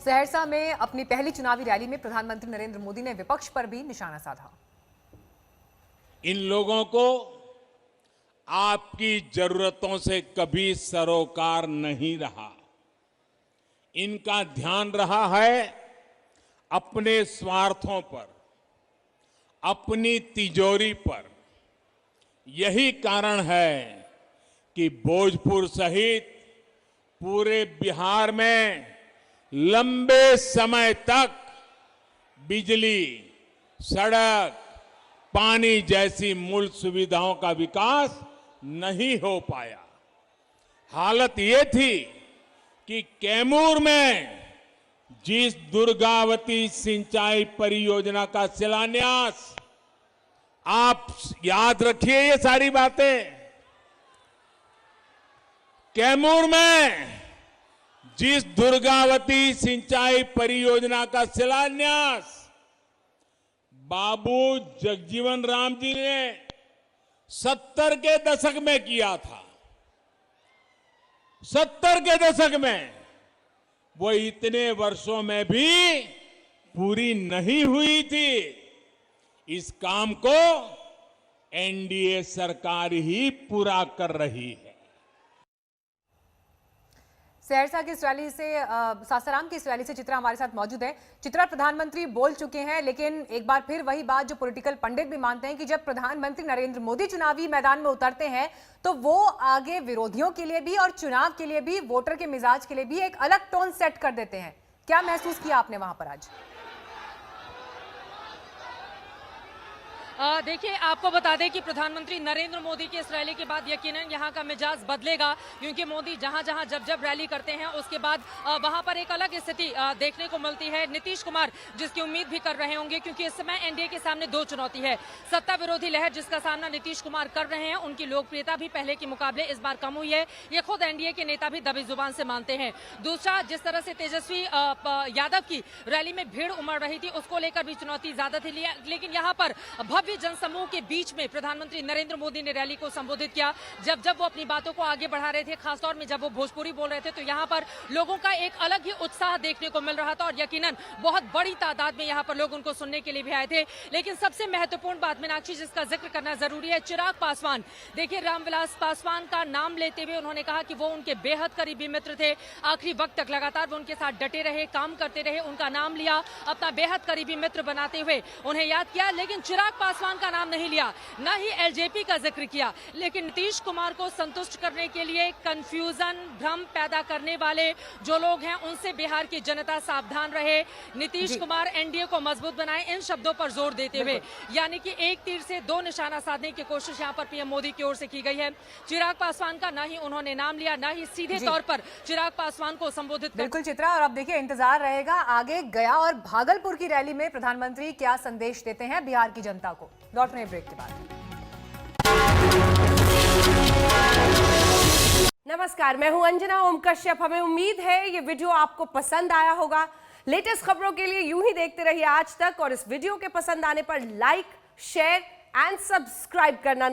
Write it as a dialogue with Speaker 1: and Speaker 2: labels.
Speaker 1: सहरसा में अपनी पहली चुनावी रैली में प्रधानमंत्री नरेंद्र मोदी ने विपक्ष पर भी निशाना साधा।
Speaker 2: इन लोगों को आपकी जरूरतों से कभी सरोकार नहीं रहा। इनका ध्यान रहा है अपने स्वार्थों पर, अपनी तिजोरी पर। यही कारण है कि भोजपुर सहित पूरे बिहार में लंबे समय तक बिजली, सड़क, पानी जैसी मूल सुविधाओं का विकास नहीं हो पाया। हालत ये थी कि कैमूर में जिस दुर्गावती सिंचाई परियोजना का शिलान्यास, आप याद रखिए ये सारी बातें, कैमूर में जिस दुर्गावती सिंचाई परियोजना का शिलान्यास बाबू जगजीवन राम जी ने 70 के दशक में किया था, 70 के दशक में, वो इतने वर्षों में भी पूरी नहीं हुई थी। इस काम को एनडीए सरकार ही पूरा कर रही है।
Speaker 1: सहरसा की इस रैली से सासाराम की इस रैली से चित्रा हमारे साथ मौजूद है। चित्रा, प्रधानमंत्री बोल चुके हैं, लेकिन एक बार फिर वही बात जो पॉलिटिकल पंडित भी मानते हैं कि जब प्रधानमंत्री नरेंद्र मोदी चुनावी मैदान में उतरते हैं तो वो आगे विरोधियों के लिए भी और चुनाव के लिए भी, वोटर के मिजाज के लिए भी एक अलग टोन सेट कर देते हैं। क्या महसूस किया आपने वहां पर आज?
Speaker 3: देखिए, आपको बता दें कि प्रधानमंत्री नरेंद्र मोदी की इस रैली के बाद यकीनन यहाँ का मिजाज बदलेगा, क्योंकि मोदी जहाँ जब रैली करते हैं उसके बाद वहाँ पर एक अलग स्थिति देखने को मिलती है। नीतीश कुमार जिसकी उम्मीद भी कर रहे होंगे, क्योंकि इस समय एनडीए के सामने दो चुनौती है। सत्ता विरोधी लहर जिसका सामना नीतीश कुमार कर रहे हैं, उनकी लोकप्रियता भी पहले के मुकाबले इस बार कम हुई है, ये खुद एनडीए के नेता भी दबी जुबान से मानते हैं। दूसरा, जिस तरह से तेजस्वी यादव की रैली में भीड़ उमड़ रही थी, उसको लेकर भी चुनौती ज्यादा थी, लेकिन यहाँ पर भव्य जनसमूह के बीच में प्रधानमंत्री नरेंद्र मोदी ने रैली को संबोधित किया। जब वो अपनी बातों को आगे बढ़ा रहे थे, खासतौर में जब वो भोजपुरी बोल रहे थे, तो यहाँ पर लोगों का एक अलग ही उत्साह देखने को मिल रहा था और यकीनन बहुत बड़ी तादाद में यहाँ पर लोग उनको सुनने के लिए भी आए थे। लेकिन सबसे महत्वपूर्ण बात, मीनाक्षी, जिसका जिक्र करना जरूरी है, चिराग पासवान। देखिए, रामविलास पासवान का नाम लेते हुए उन्होंने कहा कि वो उनके बेहद करीबी मित्र थे। आखिरी वक्त तक लगातार वो उनके साथ डटे रहे, काम करते रहे, उनका नाम लिया, अपना बेहद करीबी मित्र बनाते हुए उन्हें याद किया। लेकिन चिराग पासवान का नाम नहीं लिया, न ही एलजेपी का जिक्र किया। लेकिन नीतीश कुमार को संतुष्ट करने के लिए कंफ्यूजन, भ्रम पैदा करने वाले जो लोग हैं, उनसे बिहार की जनता सावधान रहे। नीतीश कुमार एनडीए को मजबूत बनाए, इन शब्दों पर जोर देते हुए, यानी कि एक तीर से दो निशाना साधने की कोशिश यहां पर पीएम मोदी की ओर से की गई है। चिराग पासवान का ना ही उन्होंने नाम लिया, ना ही सीधे तौर पर चिराग पासवान को संबोधित।
Speaker 1: बिल्कुल चित्रा, और अब देखिए, इंतजार रहेगा आगे गया और भागलपुर की रैली में प्रधानमंत्री क्या संदेश देते हैं बिहार की जनता को। लौट रहे ब्रेक के बाद।
Speaker 4: नमस्कार, मैं हूं अंजना ओम कश्यप। हमें उम्मीद है ये वीडियो आपको पसंद आया होगा। लेटेस्ट खबरों के लिए यूं ही देखते रहिए आज तक, और इस वीडियो के पसंद आने पर लाइक, शेयर एंड सब्सक्राइब करना